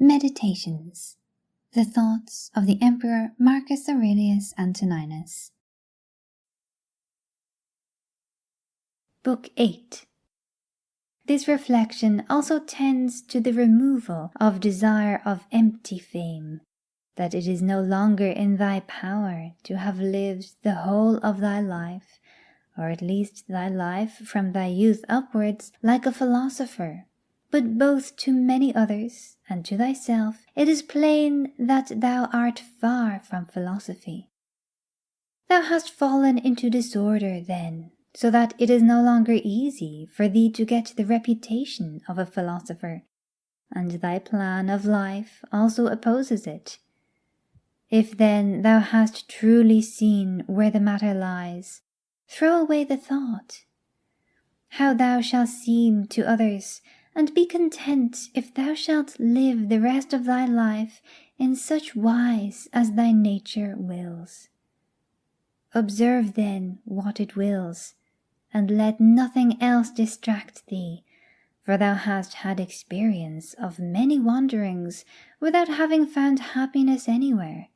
Meditations. The Thoughts of the Emperor Marcus Aurelius Antoninus. Book 8. This reflection also tends to the removal of desire of empty fame, that it is no longer in thy power to have lived the whole of thy life, or at least thy life from thy youth upwards, like a philosopher, but both to many others and to thyself it is plain that thou art far from philosophy. Thou hast fallen into disorder then, so that it is no longer easy for thee to get the reputation of a philosopher, and thy plan of life also opposes it. If then thou hast truly seen where the matter lies, throw away the thought. How thou shalt seem to others, and be content if thou shalt live the rest of thy life in such wise as thy nature wills. Observe then what it wills, and let nothing else distract thee, for thou hast had experience of many wanderings without having found happiness anywhere,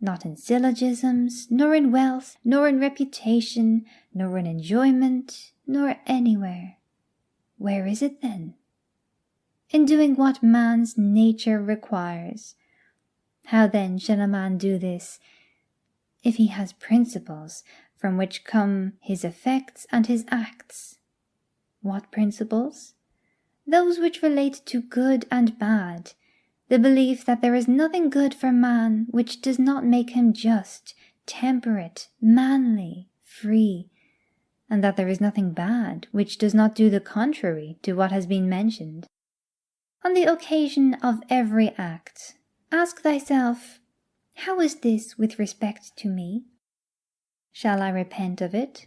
not in syllogisms, nor in wealth, nor in reputation, nor in enjoyment, nor anywhere. Where is it then? In doing what man's nature requires. How then shall a man do this, if he has principles from which come his effects and his acts? What principles? Those which relate to good and bad, the belief that there is nothing good for man which does not make him just, temperate, manly, free, and that there is nothing bad which does not do the contrary to what has been mentioned. On the occasion of every act, ask thyself, how is this with respect to me? Shall I repent of it?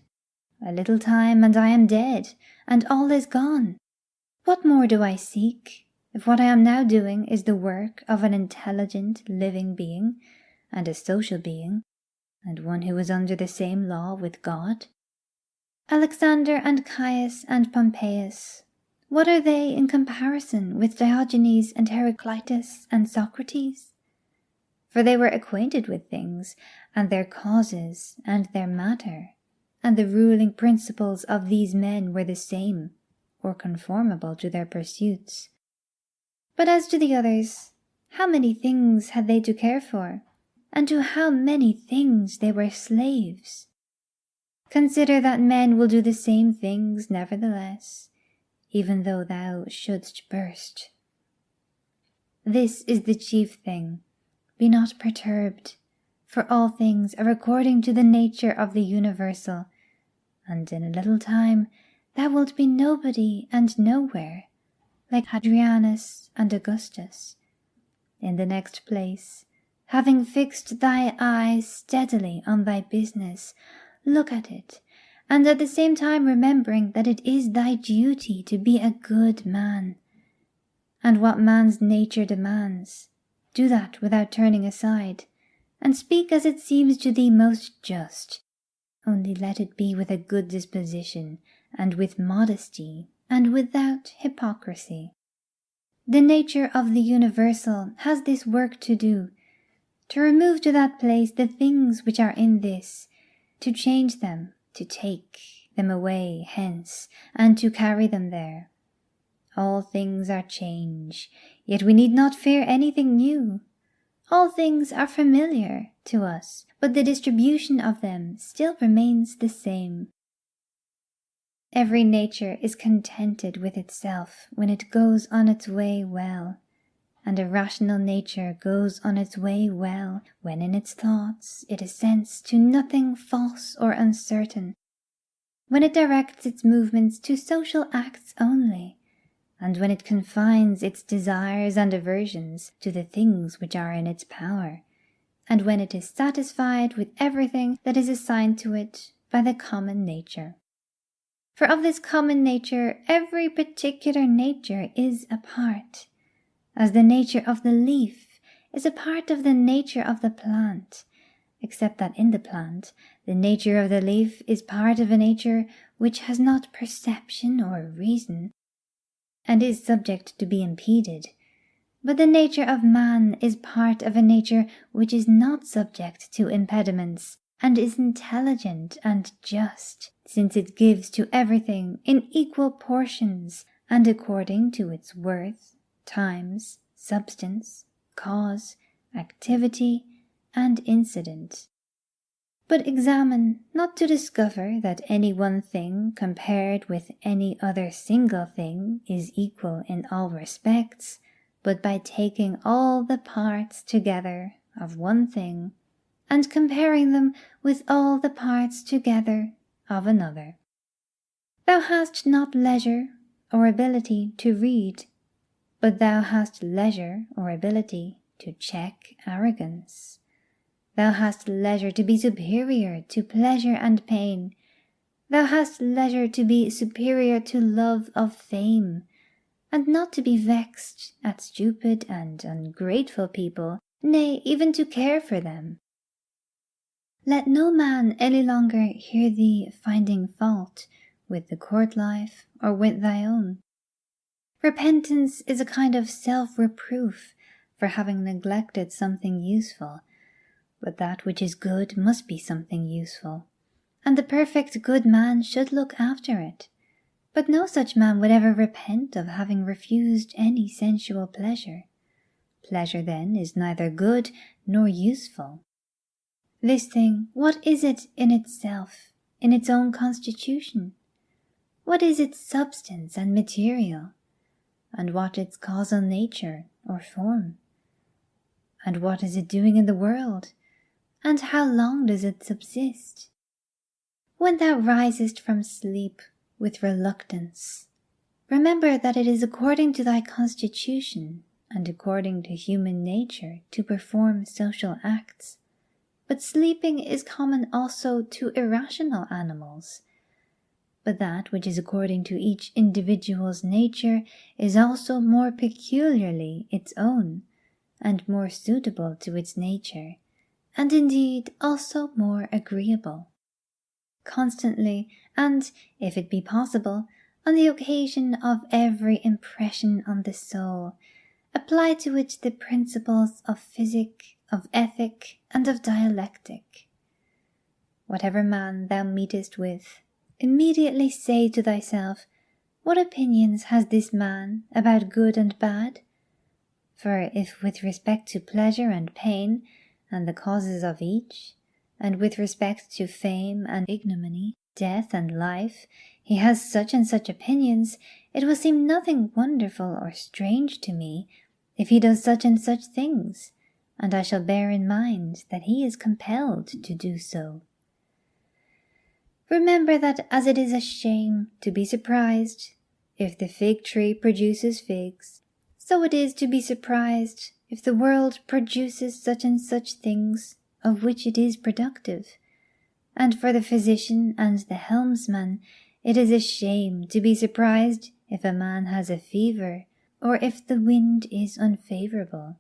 A little time and I am dead, and all is gone. What more do I seek, if what I am now doing is the work of an intelligent, living being, and a social being, and one who is under the same law with God? Alexander and Caius and Pompeius, what are they in comparison with Diogenes and Heraclitus and Socrates? For they were acquainted with things, and their causes, and their matter, and the ruling principles of these men were the same, or conformable to their pursuits. But as to the others, how many things had they to care for, and to how many things they were slaves? Consider that men will do the same things nevertheless, even though thou shouldst burst. This is the chief thing. Be not perturbed, for all things are according to the nature of the universal, and in a little time thou wilt be nobody and nowhere, like Hadrianus and Augustus. In the next place, having fixed thy eyes steadily on thy business, look at it, and at the same time remembering that it is thy duty to be a good man. And what man's nature demands, do that without turning aside, and speak as it seems to thee most just, only let it be with a good disposition, and with modesty, and without hypocrisy. The nature of the universal has this work to do, to remove to that place the things which are in this, to change them, to take them away hence, and to carry them there. All things are change, yet we need not fear anything new. All things are familiar to us, but the distribution of them still remains the same. Every nature is contented with itself when it goes on its way well, and a rational nature goes on its way well when in its thoughts it assents to nothing false or uncertain, when it directs its movements to social acts only, and when it confines its desires and aversions to the things which are in its power, and when it is satisfied with everything that is assigned to it by the common nature. For of this common nature every particular nature is a part, as the nature of the leaf is a part of the nature of the plant, except that in the plant the nature of the leaf is part of a nature which has not perception or reason, and is subject to be impeded, But the nature of man is part of a nature which is not subject to impediments, and is intelligent and just, since it gives to everything in equal portions and according to its worth, times, substance, cause, activity, and incident. But examine, not to discover that any one thing compared with any other single thing is equal in all respects, but by taking all the parts together of one thing, and comparing them with all the parts together of another. Thou hast not leisure or ability to read, but thou hast leisure or ability to check arrogance. Thou hast leisure to be superior to pleasure and pain. Thou hast leisure to be superior to love of fame, and not to be vexed at stupid and ungrateful people, nay, even to care for them. Let no man any longer hear thee finding fault with the court life or with thy own. Repentance is a kind of self-reproof for having neglected something useful, but that which is good must be something useful, and the perfect good man should look after it. But no such man would ever repent of having refused any sensual pleasure. Pleasure, then, is neither good nor useful. This thing, what is it in itself, in its own constitution? What is its substance and material? And what its causal nature or form? And what is it doing in the world? And how long does it subsist? When thou risest from sleep with reluctance, remember that it is according to thy constitution and according to human nature to perform social acts. But sleeping is common also to irrational animals. But that which is according to each individual's nature is also more peculiarly its own, and more suitable to its nature, and indeed also more agreeable. Constantly, and, if it be possible, on the occasion of every impression on the soul, apply to it the principles of physic, of ethic, and of dialectic. Whatever man thou meetest with, immediately say to thyself, what opinions has this man about good and bad? For if with respect to pleasure and pain, and the causes of each, and with respect to fame and ignominy, death and life, he has such and such opinions, it will seem nothing wonderful or strange to me if he does such and such things, and I shall bear in mind that he is compelled to do so. Remember that as it is a shame to be surprised if the fig tree produces figs, so it is to be surprised if the world produces such and such things of which it is productive. And for the physician and the helmsman, it is a shame to be surprised if a man has a fever, or if the wind is unfavourable.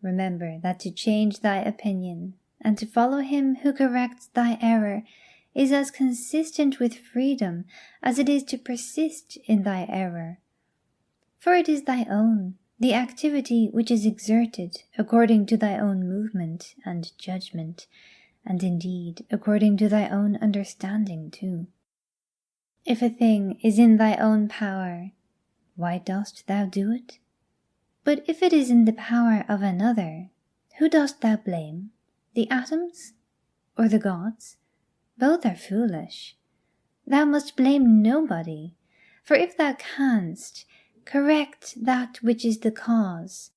Remember that to change thy opinion, and to follow him who corrects thy error, is as consistent with freedom as it is to persist in thy error. For it is thy own, the activity which is exerted according to thy own movement and judgment, and indeed according to thy own understanding too. If a thing is in thy own power, why dost thou do it? But if it is in the power of another, who dost thou blame? The atoms or the gods? Both are foolish. Thou must blame nobody, for if thou canst, correct that which is the cause.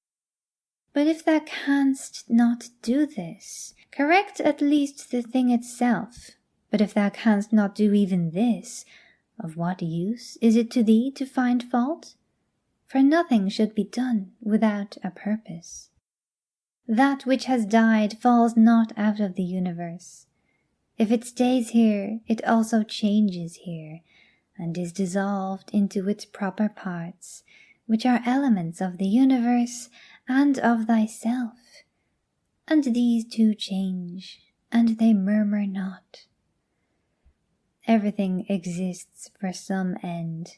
But if thou canst not do this, correct at least the thing itself. But if thou canst not do even this, of what use is it to thee to find fault? For nothing should be done without a purpose. That which has died falls not out of the universe. If it stays here, it also changes here, and is dissolved into its proper parts, which are elements of the universe and of thyself. And these two change, and they murmur not. Everything exists for some end.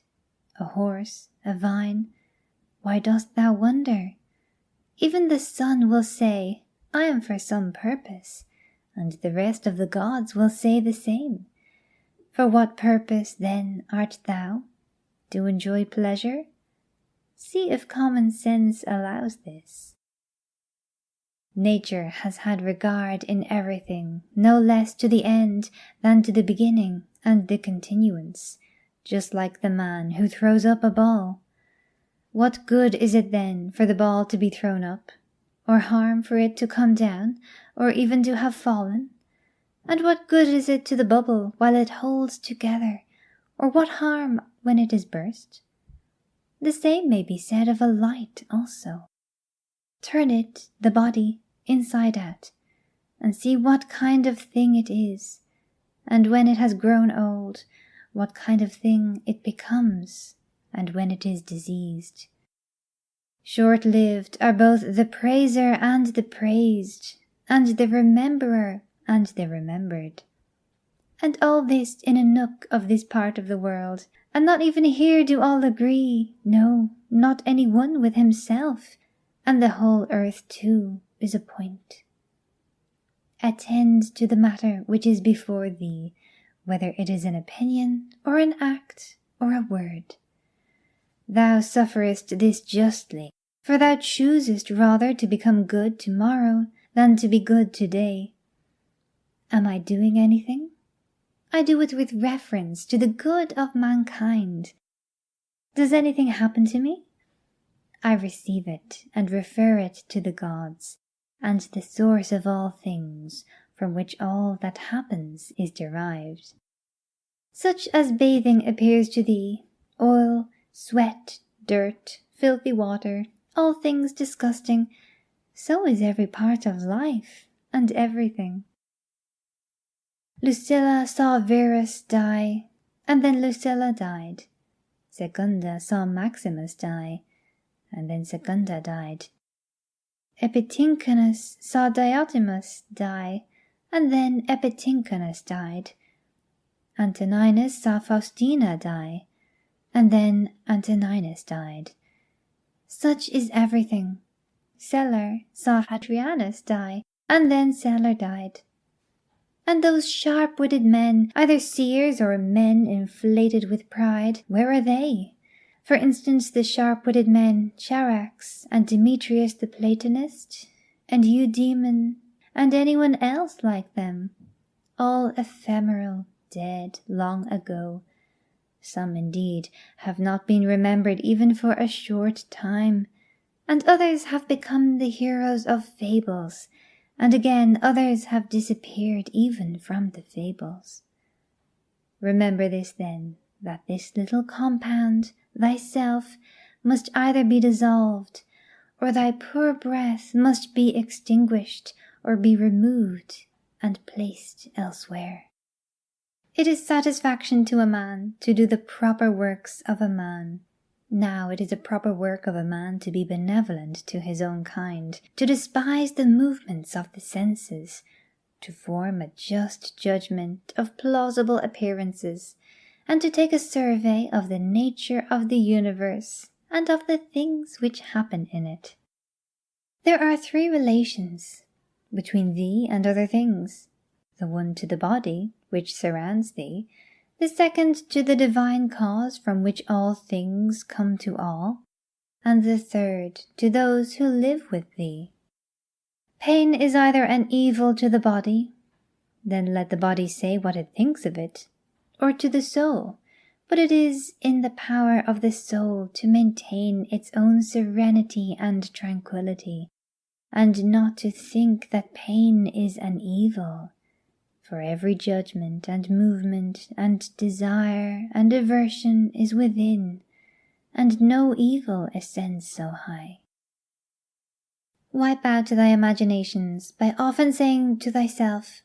A horse, a vine, why dost thou wonder? Even the sun will say, I am for some purpose, and the rest of the gods will say the same. For what purpose, then, art thou? To enjoy pleasure? See if common sense allows this. Nature has had regard in everything, no less to the end than to the beginning and the continuance, just like the man who throws up a ball. What good is it then for the ball to be thrown up, or harm for it to come down, or even to have fallen? And what good is it to the bubble while it holds together, or what harm when it is burst? The same may be said of a light also. Turn it, the body, inside out, and see what kind of thing it is, and when it has grown old, what kind of thing it becomes, and when it is diseased. Short-lived are both the praiser and the praised, and the rememberer and the remembered. And all this in a nook of this part of the world, and not even here do all agree, no, not any one with himself, and the whole earth too is a point. Attend to the matter which is before thee, whether it is an opinion, or an act, or a word. Thou sufferest this justly, for thou choosest rather to become good tomorrow than to be good today. Am I doing anything? I do it with reference to the good of mankind. Does anything happen to me? I receive it and refer it to the gods, and the source of all things, from which all that happens is derived. Such as bathing appears to thee, oil, sweat, dirt, filthy water, all things disgusting, so is every part of life and everything. Lucilla saw Verus die, and then Lucilla died. Secunda saw Maximus die, and then Secunda died. Epitynchonus saw Diotimus die, and then Epitynchonus died. Antoninus saw Faustina die, and then Antoninus died. Such is everything. Celer saw Hadrianus die, and then Celer died. And those sharp-witted men, either seers or men inflated with pride, where are they? For instance, the sharp-witted men Charax and Demetrius the Platonist, and Eudaemon, and anyone else like them, all ephemeral, dead long ago. Some, indeed, have not been remembered even for a short time, and others have become the heroes of fables, and again others have disappeared even from the fables. Remember this then, that this little compound, thyself, must either be dissolved, or thy poor breath must be extinguished, or be removed and placed elsewhere. It is satisfaction to a man to do the proper works of a man. Now it is a proper work of a man to be benevolent to his own kind, to despise the movements of the senses, to form a just judgment of plausible appearances, and to take a survey of the nature of the universe and of the things which happen in it. There are three relations between thee and other things, the one to the body which surrounds thee, the second to the divine cause from which all things come to all, and the third to those who live with thee. Pain is either an evil to the body, then let the body say what it thinks of it, or to the soul, but it is in the power of the soul to maintain its own serenity and tranquillity, and not to think that pain is an evil. For every judgment and movement and desire and aversion is within, and no evil ascends so high. Wipe out thy imaginations by often saying to thyself,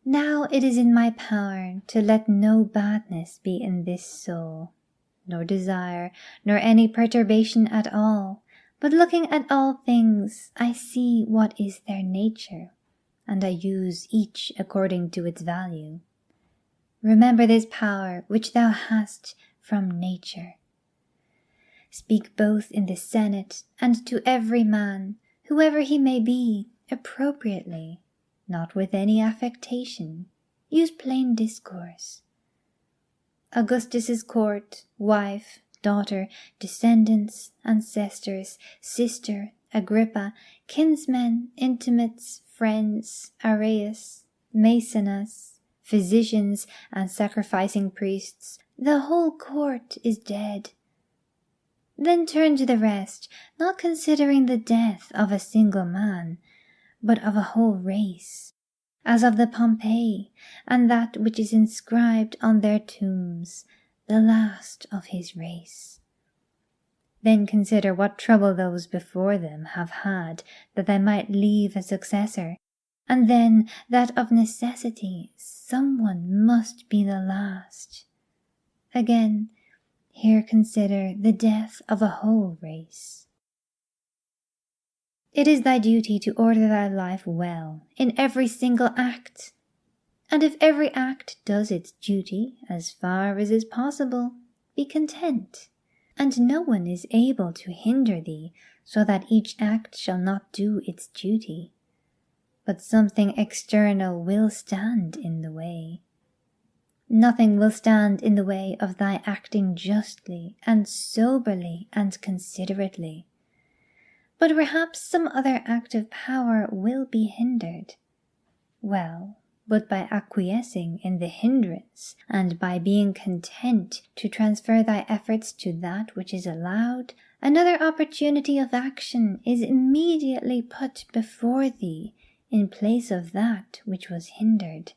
Now it is in my power to let no badness be in this soul, nor desire, nor any perturbation at all, but looking at all things I see what is their nature, and I use each according to its value. Remember this power which thou hast from nature. speak both in the Senate and to every man, whoever he may be, appropriately, not with any affectation. Use plain discourse. Augustus's court, wife, daughter, descendants, ancestors, sister, Agrippa, kinsmen, intimates, friends, Arius, Maecenas, physicians, and sacrificing priests, the whole court is dead. Then turn to the rest, not considering the death of a single man, but of a whole race, as of the Pompey, and that which is inscribed on their tombs, the last of his race. Then consider what trouble those before them have had that they might leave a successor, and then that of necessity someone must be the last. Again, here consider the death of a whole race. It is thy duty to order thy life well in every single act, and if every act does its duty as far as is possible, be content, and no one is able to hinder thee so that each act shall not do its duty. But something external will stand in the way. Nothing will stand in the way of thy acting justly and soberly and considerately. But perhaps some other act of power will be hindered. Well, but by acquiescing in the hindrance, and by being content to transfer thy efforts to that which is allowed, another opportunity of action is immediately put before thee in place of that which was hindered,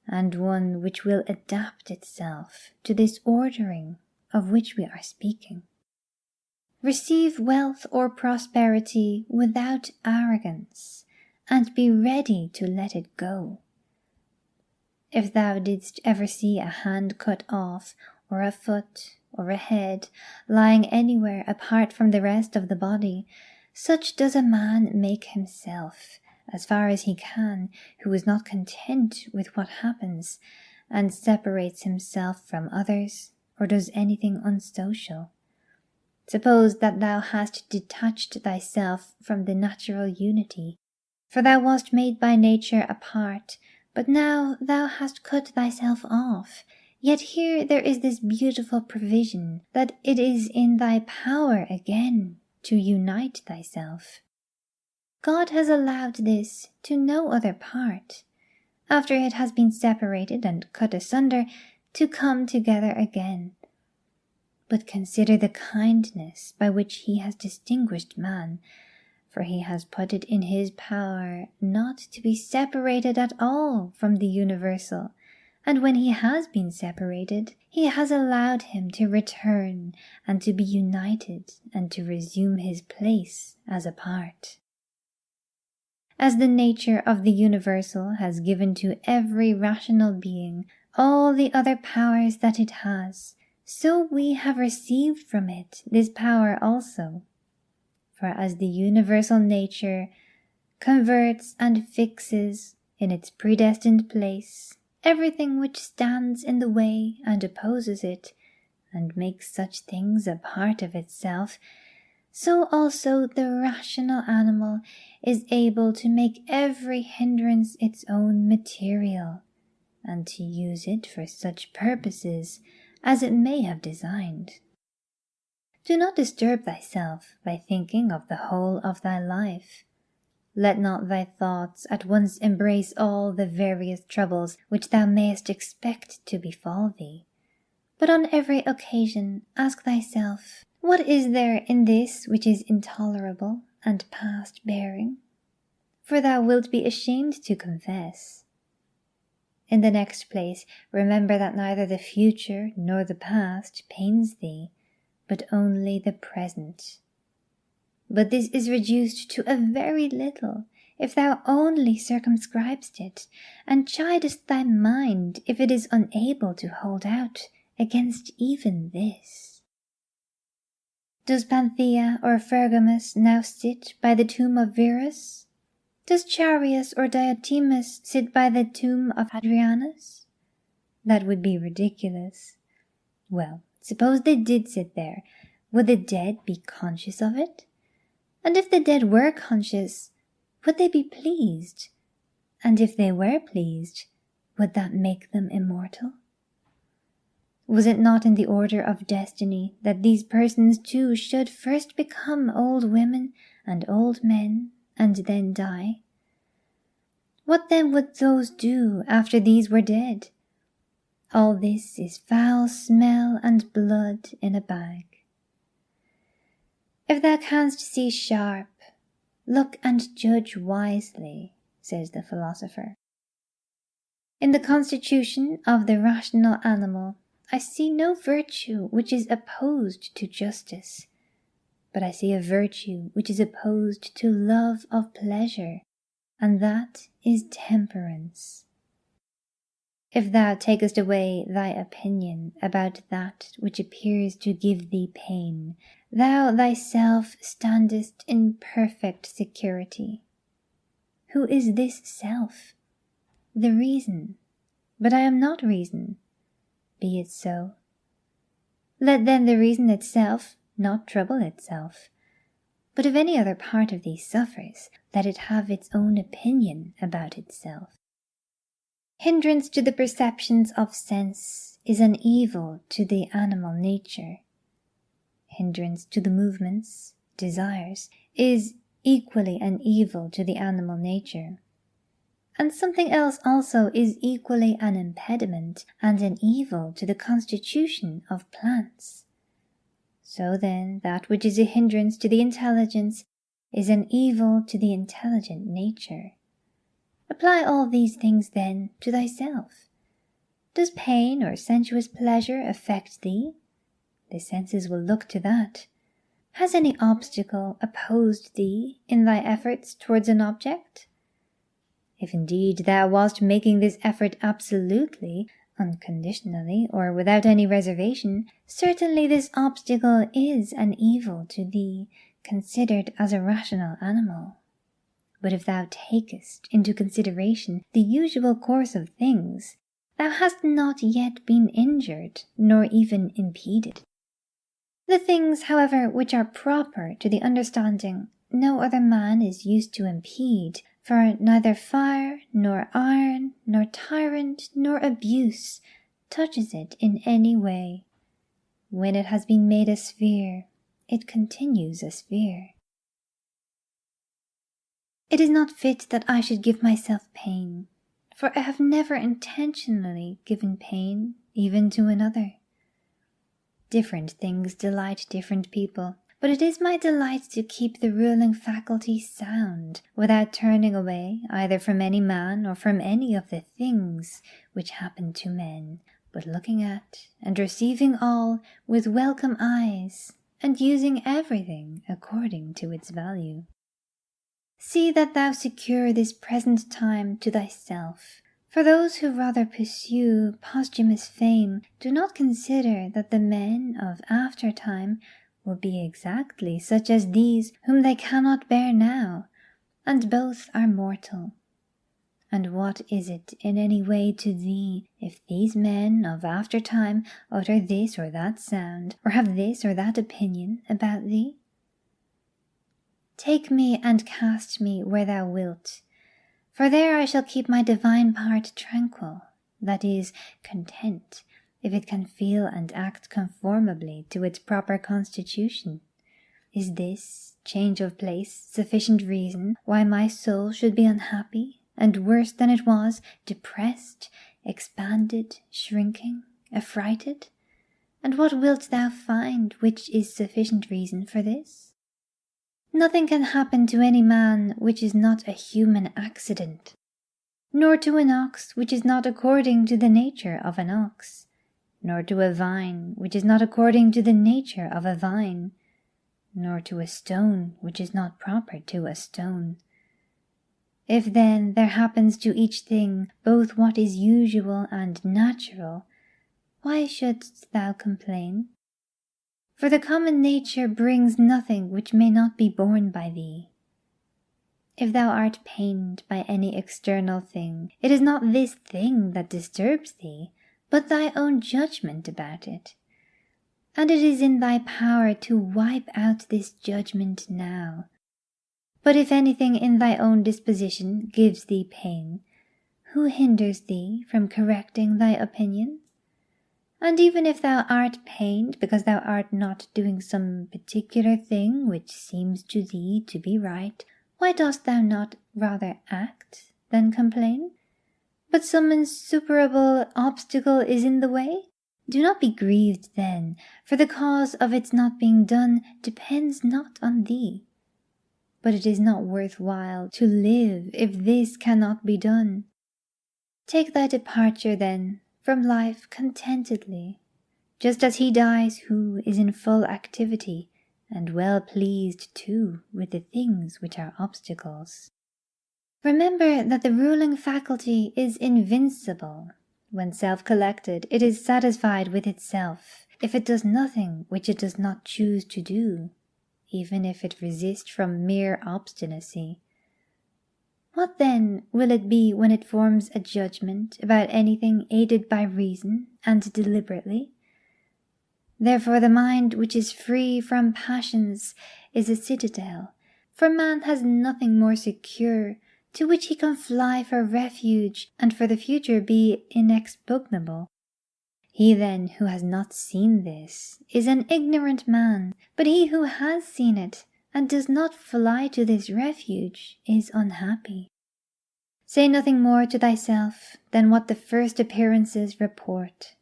and one which will adapt itself to this ordering of which we are speaking. Receive wealth or prosperity without arrogance, and be ready to let it go. If thou didst ever see a hand cut off, or a foot, or a head, lying anywhere apart from the rest of the body, such does a man make himself, as far as he can, who is not content with what happens, and separates himself from others, or does anything unsocial. Suppose that thou hast detached thyself from the natural unity, for thou wast made by nature apart, but now thou hast cut thyself off. Yet here there is this beautiful provision, that it is in thy power again to unite thyself. God has allowed this to no other part, after it has been separated and cut asunder, to come together again. But consider the kindness by which he has distinguished man, for he has put it in his power not to be separated at all from the universal, and when he has been separated, he has allowed him to return and to be united and to resume his place as a part. As the nature of the universal has given to every rational being all the other powers that it has, so we have received from it this power also. For as the universal nature converts and fixes in its predestined place everything which stands in the way and opposes it, and makes such things a part of itself, so also the rational animal is able to make every hindrance its own material, and to use it for such purposes as it may have designed. Do not disturb thyself by thinking of the whole of thy life. Let not thy thoughts at once embrace all the various troubles which thou mayest expect to befall thee, but on every occasion ask thyself, what is there in this which is intolerable and past bearing? For thou wilt be ashamed to confess. In the next place, remember that neither the future nor the past pains thee, but only the present. But this is reduced to a very little, if thou only circumscribest it, and chidest thy mind if it is unable to hold out against even this. Does Panthea or Pergamus now sit by the tomb of Verus? Does Charis or Diotimus sit by the tomb of Hadrianus? That would be ridiculous. Well, suppose they did sit there, would the dead be conscious of it? And if the dead were conscious, would they be pleased? And if they were pleased, would that make them immortal? Was it not in the order of destiny that these persons too should first become old women and old men, and then die? What then would those do after these were dead? All this is foul smell and blood in a bag. If thou canst see sharp, look and judge wisely, says the philosopher. In the constitution of the rational animal, I see no virtue which is opposed to justice, but I see a virtue which is opposed to love of pleasure, and that is temperance. If thou takest away thy opinion about that which appears to give thee pain, thou thyself standest in perfect security. Who is this self? The reason. But I am not reason. Be it so. Let then the reason itself not trouble itself. But if any other part of thee suffers, let it have its own opinion about itself. Hindrance to the perceptions of sense is an evil to the animal nature. Hindrance to the movements, desires, is equally an evil to the animal nature. And something else also is equally an impediment and an evil to the constitution of plants. So then, that which is a hindrance to the intelligence is an evil to the intelligent nature. Apply all these things then to thyself. Does pain or sensuous pleasure affect thee? The senses will look to that. Has any obstacle opposed thee in thy efforts towards an object? If indeed thou wast making this effort absolutely, unconditionally, or without any reservation, certainly this obstacle is an evil to thee, considered as a rational animal. But if thou takest into consideration the usual course of things, thou hast not yet been injured, nor even impeded. The things, however, which are proper to the understanding, no other man is used to impede, for neither fire, nor iron, nor tyrant, nor abuse touches it in any way. When it has been made a sphere, it continues a sphere. It is not fit that I should give myself pain, for I have never intentionally given pain even to another. Different things delight different people, but it is my delight to keep the ruling faculty sound, without turning away either from any man or from any of the things which happen to men, but looking at and receiving all with welcome eyes, and using everything according to its value. See that thou secure this present time to thyself. For those who rather pursue posthumous fame do not consider that the men of after-time will be exactly such as these whom they cannot bear now, and both are mortal. And what is it in any way to thee if these men of after-time utter this or that sound, or have this or that opinion about thee? Take me and cast me where thou wilt, for there I shall keep my divine part tranquil, that is, content, if it can feel and act conformably to its proper constitution. Is this change of place sufficient reason why my soul should be unhappy, and worse than it was, depressed, expanded, shrinking, affrighted? And what wilt thou find which is sufficient reason for this? Nothing can happen to any man which is not a human accident, nor to an ox which is not according to the nature of an ox, nor to a vine which is not according to the nature of a vine, nor to a stone which is not proper to a stone. If then there happens to each thing both what is usual and natural, why shouldst thou complain? For the common nature brings nothing which may not be borne by thee. If thou art pained by any external thing, it is not this thing that disturbs thee, but thy own judgment about it. and it is in thy power to wipe out this judgment now. But if anything in thy own disposition gives thee pain, who hinders thee from correcting thy opinion? And even if thou art pained because thou art not doing some particular thing which seems to thee to be right, why dost thou not rather act than complain? But some insuperable obstacle is in the way? Do not be grieved then, for the cause of its not being done depends not on thee. But it is not worth while to live if this cannot be done. Take thy departure then from life contentedly, just as he dies who is in full activity, and well pleased too with the things which are obstacles. Remember that the ruling faculty is invincible. When self-collected, it is satisfied with itself, if it does nothing which it does not choose to do, even if it resist from mere obstinacy. What then will it be when it forms a judgment about anything aided by reason and deliberately? Therefore the mind which is free from passions is a citadel, for man has nothing more secure to which he can fly for refuge and for the future be inexpugnable. He then who has not seen this is an ignorant man, but he who has seen it and does not fly to this refuge is unhappy. Say nothing more to thyself than what the first appearances report.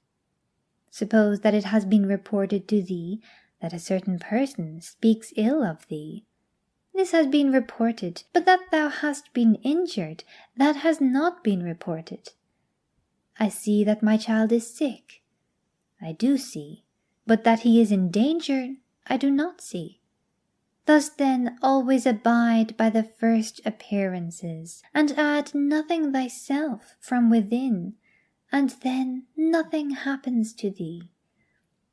Suppose that it has been reported to thee that a certain person speaks ill of thee. This has been reported, but that thou hast been injured, that has not been reported. I see that my child is sick. I do see, but that he is in danger, I do not see. Thus then always abide by the first appearances, and add nothing thyself from within, and then nothing happens to thee.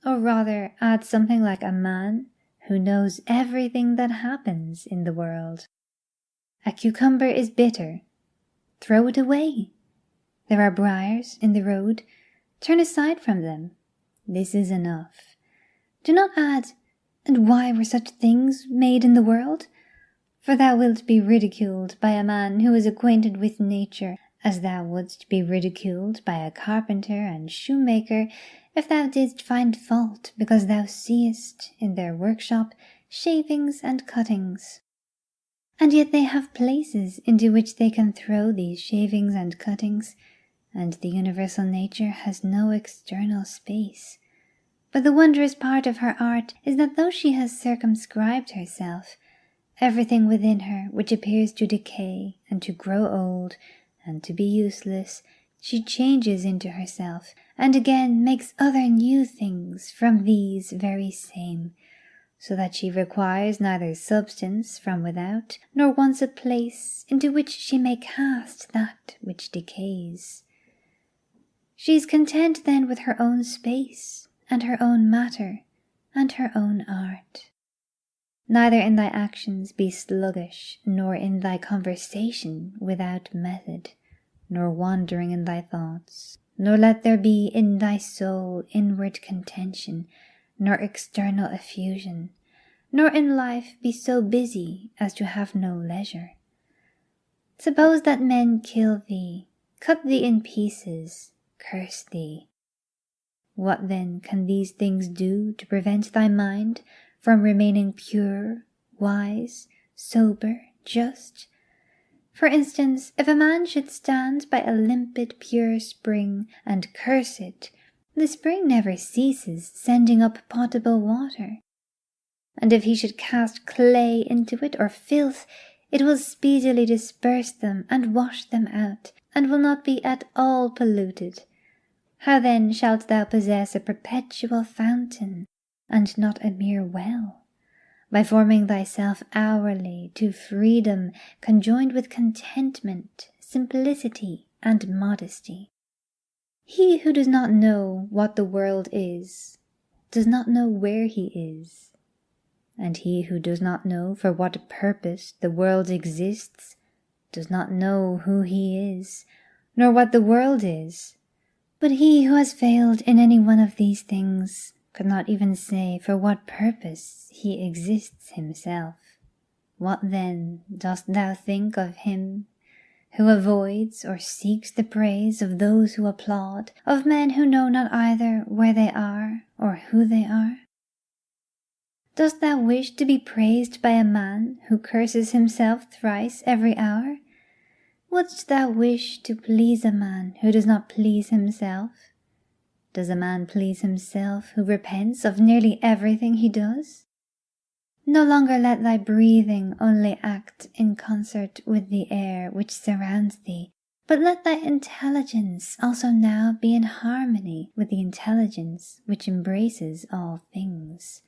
Or rather add something like a man who knows everything that happens in the world. A cucumber is bitter. Throw it away. There are briars in the road. Turn aside from them. This is enough. Do not add, and why were such things made in the world? For thou wilt be ridiculed by a man who is acquainted with nature, as thou wouldst be ridiculed by a carpenter and shoemaker if thou didst find fault because thou seest in their workshop shavings and cuttings. And yet they have places into which they can throw these shavings and cuttings, and the universal nature has no external space. But the wondrous part of her art is that though she has circumscribed herself, everything within her which appears to decay and to grow old and to be useless, she changes into herself, and again makes other new things from these very same, so that she requires neither substance from without, nor wants a place into which she may cast that which decays. She is content then with her own space, and her own matter, and her own art. Neither in thy actions be sluggish, nor in thy conversation without method, nor wandering in thy thoughts, nor let there be in thy soul inward contention, nor external effusion, nor in life be so busy as to have no leisure. Suppose that men kill thee, cut thee in pieces, curse thee. What then can these things do to prevent thy mind from remaining pure, wise, sober, just? For instance, if a man should stand by a limpid, pure spring and curse it, the spring never ceases sending up potable water. And if he should cast clay into it or filth, it will speedily disperse them and wash them out, and will not be at all polluted. How then shalt thou possess a perpetual fountain, and not a mere well? By forming thyself hourly to freedom conjoined with contentment, simplicity, and modesty. He who does not know what the world is, does not know where he is. And he who does not know for what purpose the world exists, does not know who he is, nor what the world is. But he who has failed in any one of these things could not even say for what purpose he exists himself. What then dost thou think of him who avoids or seeks the praise of those who applaud, of men who know not either where they are or who they are? Dost thou wish to be praised by a man who curses himself thrice every hour? Wouldst thou wish to please a man who does not please himself? Does a man please himself who repents of nearly everything he does? No longer let thy breathing only act in concert with the air which surrounds thee, but let thy intelligence also now be in harmony with the intelligence which embraces all things.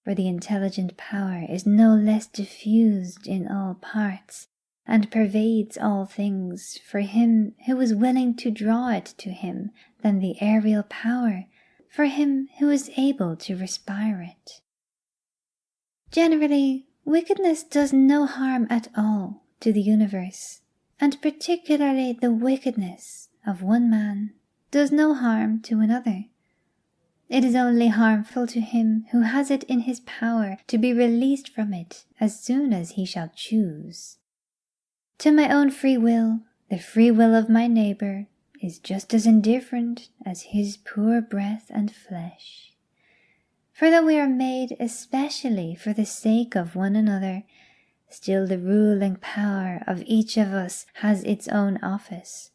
For the intelligent power is no less diffused in all parts, and pervades all things for him who is willing to draw it to him than the aerial power for him who is able to respire it. Generally, wickedness does no harm at all to the universe, and particularly the wickedness of one man does no harm to another. It is only harmful to him who has it in his power to be released from it as soon as he shall choose. To my own free will, the free will of my neighbour is just as indifferent as his poor breath and flesh. For though we are made especially for the sake of one another, still the ruling power of each of us has its own office,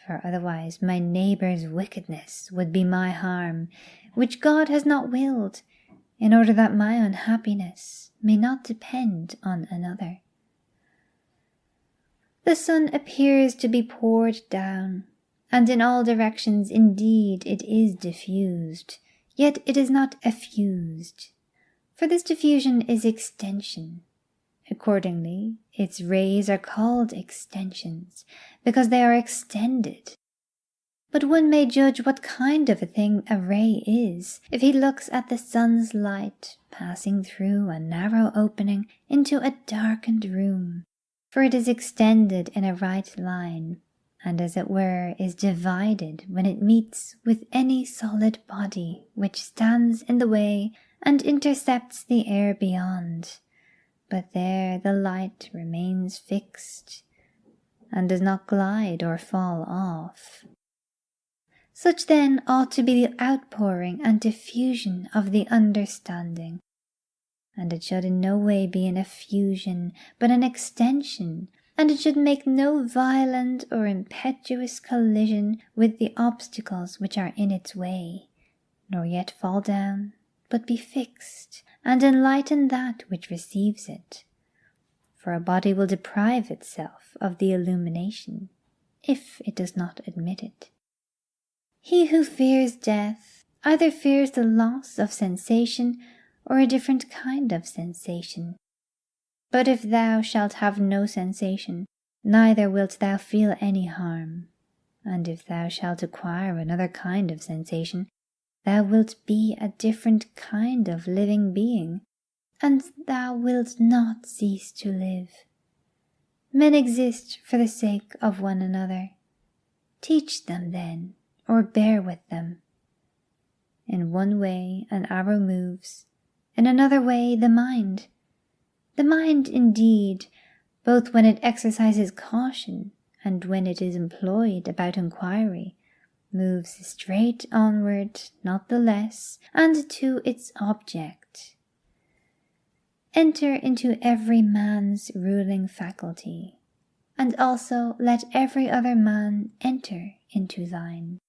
for otherwise my neighbour's wickedness would be my harm, which God has not willed, in order that my unhappiness may not depend on another. The sun appears to be poured down, and in all directions indeed it is diffused, yet it is not effused, for this diffusion is extension. Accordingly, its rays are called extensions, because they are extended. But one may judge what kind of a thing a ray is if he looks at the sun's light passing through a narrow opening into a darkened room, for it is extended in a right line, and as it were is divided when it meets with any solid body which stands in the way and intercepts the air beyond. But there the light remains fixed, and does not glide or fall off. Such then ought to be the outpouring and diffusion of the understanding, and it should in no way be an effusion, but an extension, and it should make no violent or impetuous collision with the obstacles which are in its way, nor yet fall down, but be fixed, and enlighten that which receives it. For a body will deprive itself of the illumination, if it does not admit it. He who fears death either fears the loss of sensation or a different kind of sensation. But if thou shalt have no sensation, neither wilt thou feel any harm, and if thou shalt acquire another kind of sensation, thou wilt be a different kind of living being, and thou wilt not cease to live. Men exist for the sake of one another. Teach them then, or bear with them. In one way an arrow moves, in another way the mind. The mind, indeed, both when it exercises caution and when it is employed about inquiry, moves straight onward, not the less, and to its object. Enter into every man's ruling faculty, and also let every other man enter into thine.